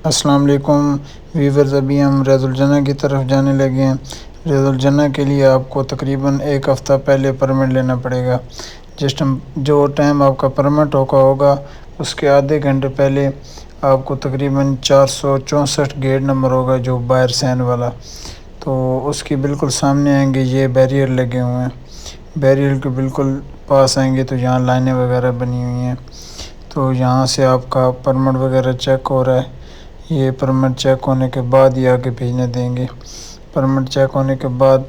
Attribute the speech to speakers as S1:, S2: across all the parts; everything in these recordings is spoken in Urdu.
S1: السلام علیکم ویورز، ابھی ہم ریاض الجنہ کی طرف جانے لگے ہیں۔ ریاض الجنہ کے لیے آپ کو تقریباً ایک ہفتہ پہلے پرمٹ لینا پڑے گا۔ جو ٹائم آپ کا پرمٹ ہوگا اس کے آدھے گھنٹے پہلے آپ کو تقریباً 464 گیٹ نمبر ہوگا جو باہر سین والا، تو اس کے بالکل سامنے آئیں گے، یہ بیریئر لگے ہوئے ہیں۔ بیریئر کے بالکل پاس آئیں گے تو یہاں لائنیں وغیرہ بنی ہوئی ہیں، تو یہاں سے آپ کا پرمٹ وغیرہ چیک ہو رہا ہے۔ یہ پرمٹ چیک ہونے کے بعد ہی آگے بھیجنے دیں گے۔ پرمٹ چیک ہونے کے بعد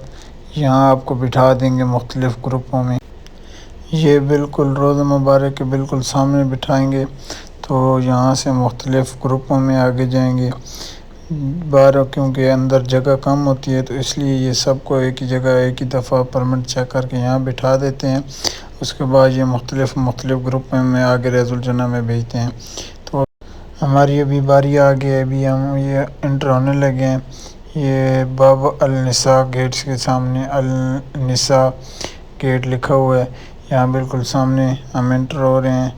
S1: یہاں آپ کو بٹھا دیں گے مختلف گروپوں میں۔ یہ بالکل روزہ مبارک کے بالکل سامنے بٹھائیں گے، تو یہاں سے مختلف گروپوں میں آگے جائیں گے۔ باہر کیونکہ اندر جگہ کم ہوتی ہے تو اس لیے یہ سب کو ایک ہی جگہ ایک ہی دفعہ پرمٹ چیک کر کے یہاں بٹھا دیتے ہیں۔ اس کے بعد یہ مختلف گروپوں میں آگے ریاض الجنہ میں بھیجتے ہیں۔ تو ہماری ابھی باری آ گئی ہے، ابھی ہم یہ انٹر ہونے لگے ہیں۔ یہ باب النساء گیٹس کے سامنے النساء گیٹ لکھا ہوا ہے، یہاں بالکل سامنے ہم انٹر ہو رہے ہیں۔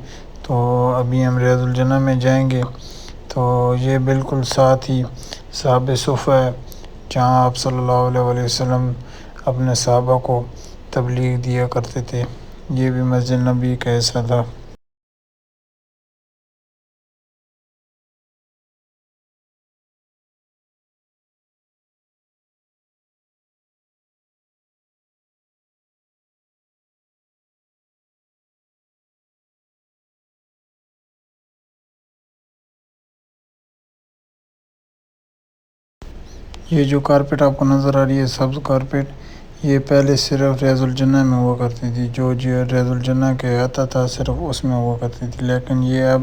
S1: تو ابھی ہم ریاض الجنہ میں جائیں گے، تو یہ بالکل ساتھ ہی صحابہ صفہ ہے جہاں آپ صلی اللہ علیہ وسلم اپنے صحابہ کو تبلیغ دیا کرتے تھے۔ یہ بھی مسجد نبی کا حصہ تھا۔ یہ جو کارپیٹ آپ کو نظر آ رہی ہے سبز کارپیٹ، یہ پہلے صرف ریاض الجنہ میں ہوا کرتی تھی، جو ریاض الجنہ کے آتا تھا صرف اس میں ہوا کرتی تھی، لیکن یہ اب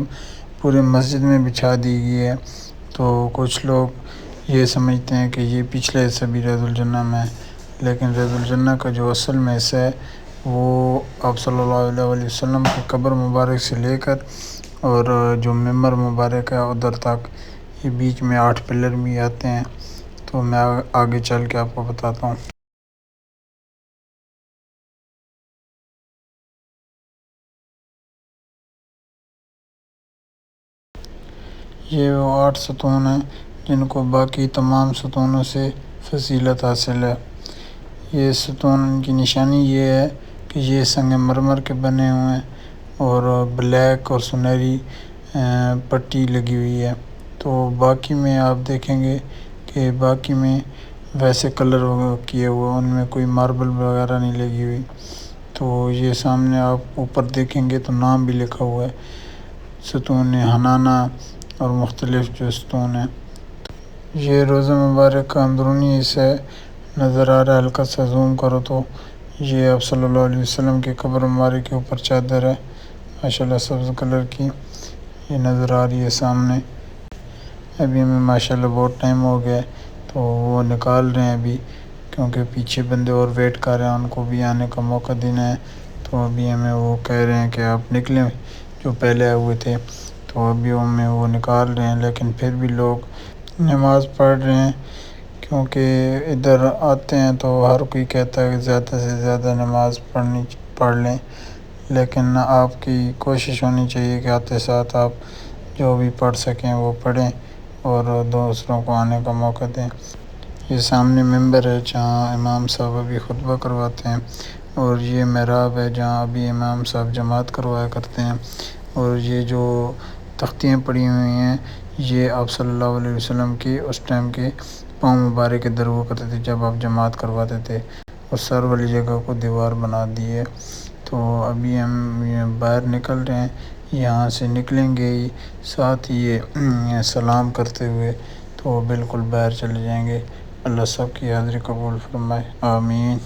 S1: پورے مسجد میں بچھا دی گئی ہے۔ تو کچھ لوگ یہ سمجھتے ہیں کہ یہ پچھلے حصہ بھی ریاض الجنہ میں ہے، لیکن ریاض الجنہ کا جو اصل میں حصہ ہے وہ آپ صلی اللہ علیہ وسلم کی قبر مبارک سے لے کر اور جو ممبر مبارک ہے ادھر تک، یہ بیچ میں 8 پلر بھی آتے ہیں، تو میں آگے چل کے آپ کو بتاتا ہوں۔ یہ وہ 8 ستون ہیں جن کو باقی تمام ستونوں سے فضیلت حاصل ہے۔ یہ ستون کی نشانی یہ ہے کہ یہ سنگ مرمر کے بنے ہوئے ہیں اور بلیک اور سنہری پٹی لگی ہوئی ہے۔ تو باقی میں آپ دیکھیں گے کہ باقی میں ویسے کلر کیے ہوئے، ان میں کوئی ماربل وغیرہ نہیں لگی ہوئی۔ تو یہ سامنے آپ اوپر دیکھیں گے تو نام بھی لکھا ہوا ہے، ستون حنانہ اور مختلف جو ستون ہیں۔ یہ روزہ مبارک کا اندرونی حصہ ہے، نظر آ رہا ہے، ہلکا سا زوم کرو تو یہ آپ صلی اللہ علیہ وسلم کی قبر مبارک کے اوپر چادر ہے، ماشاءاللہ سبز کلر کی، یہ نظر آ رہی ہے سامنے۔ ابھی ہمیں ماشاءاللہ بہت ٹائم ہو گیا ہے تو وہ نکال رہے ہیں ابھی، کیونکہ پیچھے بندے اور ویٹ کر رہے ہیں، ان کو بھی آنے کا موقع دینا ہے، تو ابھی ہمیں وہ کہہ رہے ہیں کہ آپ نکلیں جو پہلے آئے ہوئے تھے، تو ابھی ہمیں وہ نکال رہے ہیں، لیکن پھر بھی لوگ نماز پڑھ رہے ہیں، کیونکہ ادھر آتے ہیں تو ہر کوئی کہتا ہے کہ زیادہ سے زیادہ نماز پڑھ لیں، لیکن آپ کی کوشش ہونی چاہیے کہ آتے ساتھ آپ جو بھی پڑھ سکیں وہ پڑھیں اور دوسروں کو آنے کا موقع دیں۔ یہ سامنے ممبر ہے جہاں امام صاحب ابھی خطبہ کرواتے ہیں، اور یہ محراب ہے جہاں ابھی امام صاحب جماعت کروایا کرتے ہیں، اور یہ جو تختیاں پڑی ہوئی ہیں یہ آپ صلی اللہ علیہ وسلم کی اس ٹائم کے پاؤں مبارک کے در ہوا کرتے تھے جب آپ جماعت کرواتے تھے، اس سر والی جگہ کو دیوار بنا دی ہے۔ تو ابھی ہم باہر نکل رہے ہیں، یہاں سے نکلیں گے ہی ساتھ ہی یہ سلام کرتے ہوئے تو بالکل باہر چلے جائیں گے۔ اللہ سب کی حاضری قبول فرمائے، آمین۔